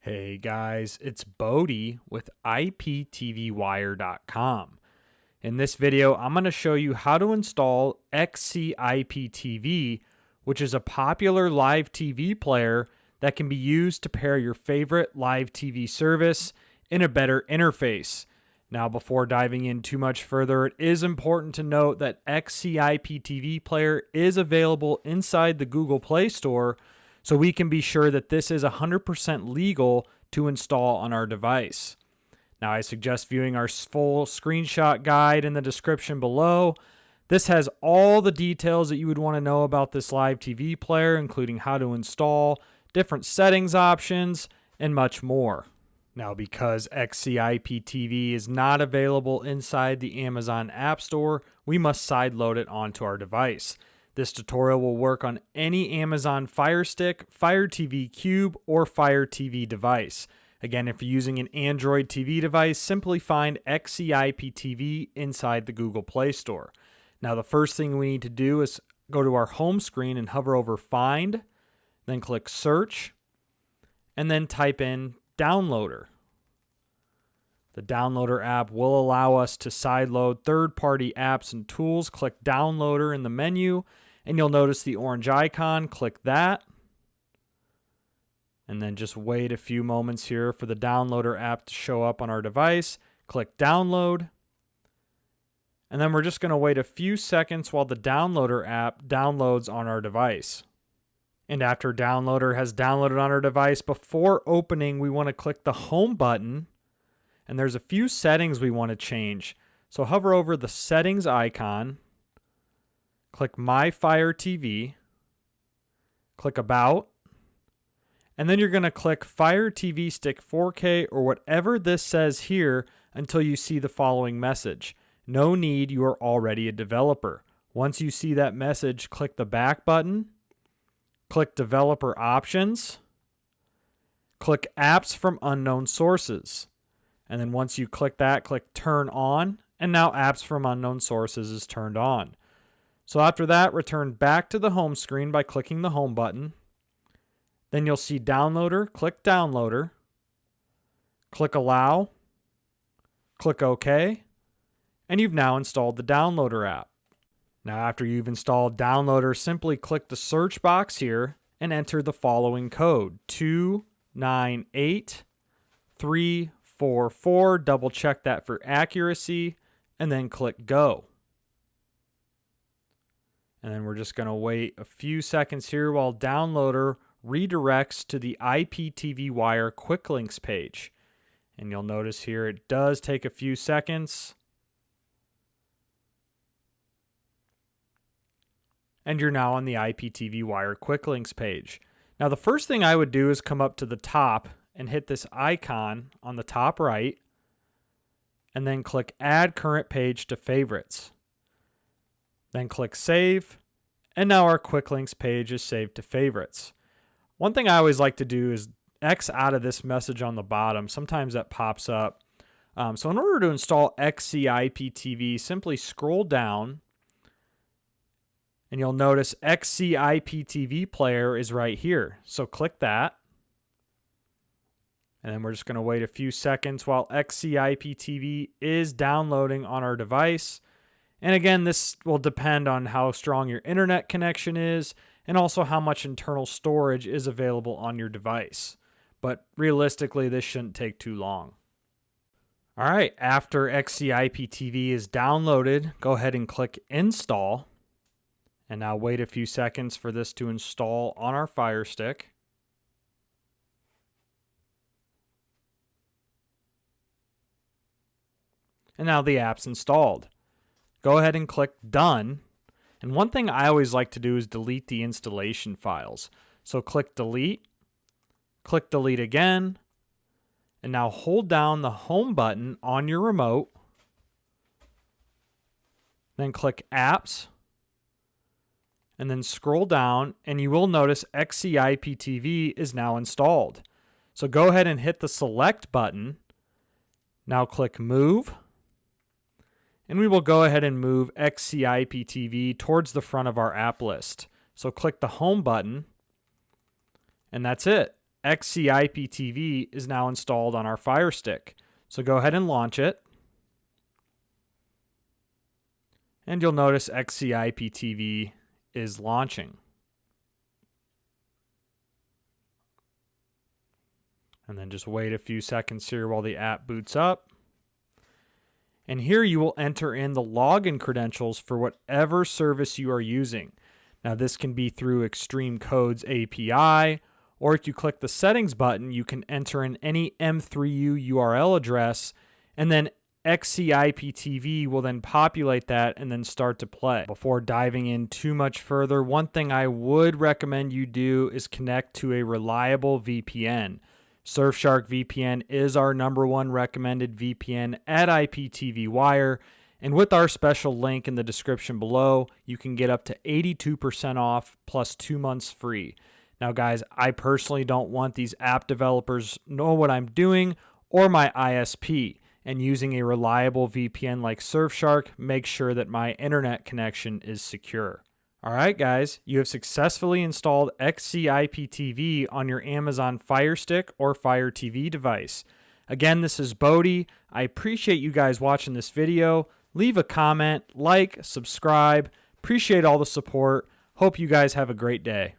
Hey guys, it's Bodie with IPTVwire.com. In this video, I'm going to show you how to install XCIPTV, which is a popular live TV player that can be used to pair your favorite live TV service in a better interface. Now, before diving in too much further, it is important to note that XCIPTV player is available inside the Google Play Store, so we can be sure that this is 100% legal to install on our device. Now, I suggest viewing our full screenshot guide in the description below. This has all the details that you would want to know about this live TV player, including how to install, different settings options, and much more. Now, because XCIPTV is not available inside the Amazon App Store, we must sideload it onto our device. This tutorial will work on any Amazon Firestick, Fire TV Cube, or Fire TV device. Again, if you're using an Android TV device, simply find XCIPTV inside the Google Play Store. Now, the first thing we need to do is go to our home screen and hover over Find, then click Search, and then type in Downloader. The Downloader app will allow us to sideload third-party apps and tools. Click Downloader in the menu, and you'll notice the orange icon. Click that. And then just wait a few moments here for the Downloader app to show up on our device. Click Download. And then we're just going to wait a few seconds while the Downloader app downloads on our device. And after Downloader has downloaded on our device, before opening, we want to click the Home button. And there's a few settings we want to change. So hover over the settings icon, click My Fire TV, click About, and then you're going to click Fire TV Stick 4K or whatever this says here until you see the following message. No need, you are already a developer. Once you see that message, click the back button, click Developer Options, click Apps from Unknown Sources. And then once you click that, click Turn On, and now Apps from Unknown Sources is turned on. So after that, return back to the home screen by clicking the Home button. Then you'll see Downloader, click Downloader, click Allow, click OK, and you've now installed the Downloader app. Now after you've installed Downloader, simply click the search box here and enter the following code, 298344. Double check that for accuracy, and then click Go. And then we're just going to wait a few seconds here while Downloader redirects to the IPTV Wire Quick Links page. And you'll notice here it does take a few seconds. And you're now on the IPTV Wire Quick Links page. Now the first thing I would do is come up to the top and hit this icon on the top right, and then click Add Current Page to Favorites. Then click Save, and now our Quick Links page is saved to Favorites. One thing I always like to do is X out of this message on the bottom. Sometimes that pops up. So in order to install XCIPTV, simply scroll down, and you'll notice XCIPTV player is right here. So click that. And then we're just going to wait a few seconds while XCIPTV is downloading on our device. And again, this will depend on how strong your internet connection is and also how much internal storage is available on your device. But realistically, this shouldn't take too long. All right, after XCIPTV is downloaded, go ahead and click Install. And now wait a few seconds for this to install on our Fire Stick. And now the app's installed. Go ahead and click Done. And one thing I always like to do is delete the installation files. So click Delete again, and now hold down the Home button on your remote. Then click Apps, and then scroll down, and you will notice XCIPTV is now installed. So go ahead and hit the Select button. Now click Move. And we will go ahead and move XCIPTV towards the front of our app list. So click the Home button, and that's it. XCIPTV is now installed on our Firestick. So go ahead and launch it. And you'll notice XCIPTV is launching. And then just wait a few seconds here while the app boots up. And here you will enter in the login credentials for whatever service you are using. Now this can be through Extreme Codes API, or if you click the settings button, you can enter in any M3U URL address, and then XCIPTV will then populate that and then start to play. Before diving in too much further, one thing I would recommend you do is connect to a reliable VPN. Surfshark VPN is our #1 recommended VPN at IPTV Wire, and with our special link in the description below, you can get up to 82% off plus 2 months free. Now guys, I personally don't want these app developers know what I'm doing or my ISP, and using a reliable VPN like Surfshark makes sure that my internet connection is secure. Alright guys, you have successfully installed XCIPTV on your Amazon Fire Stick or Fire TV device. Again, this is Bodie. I appreciate you guys watching this video. Leave a comment, like, subscribe. Appreciate all the support. Hope you guys have a great day.